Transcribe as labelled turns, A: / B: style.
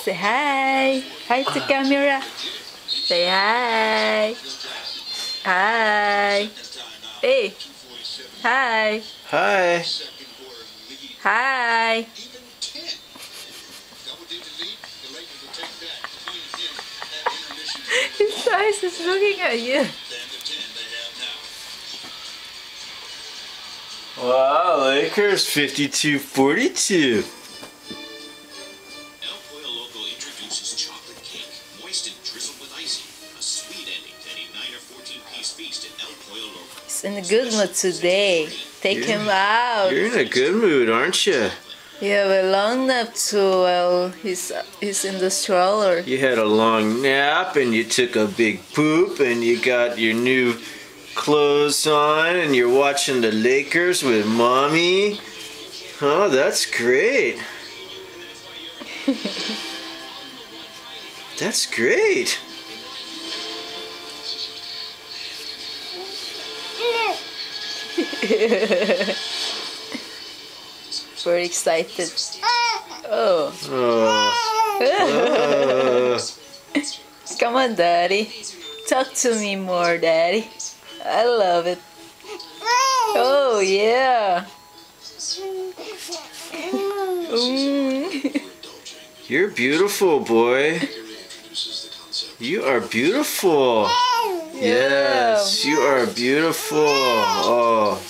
A: Say hi. Hi to camera. Say hi. Hi. Hey. Hi.
B: Hi.
A: Hi. His eyes is looking at you.
B: Wow, Lakers 52-42.
C: El Pollo Loco introduces chocolate cake, moist and drizzled with icing. A sweet ending to any 9 or 14-piece feast at El Pollo Loco.
A: He's in a good mood today. Take him out.
B: You're in a good mood, aren't you?
A: Yeah, we're long enough to, he's in the stroller.
B: You had a long nap and you took a big poop and you got your new clothes on and you're watching the Lakers with mommy. Oh, that's great. That's great.
A: Very excited. Oh. Come on, Daddy. Talk to me more, Daddy. I love it. Oh, yeah.
B: You're beautiful, boy. You are beautiful.
A: Yeah.
B: Yes, you are beautiful. Oh.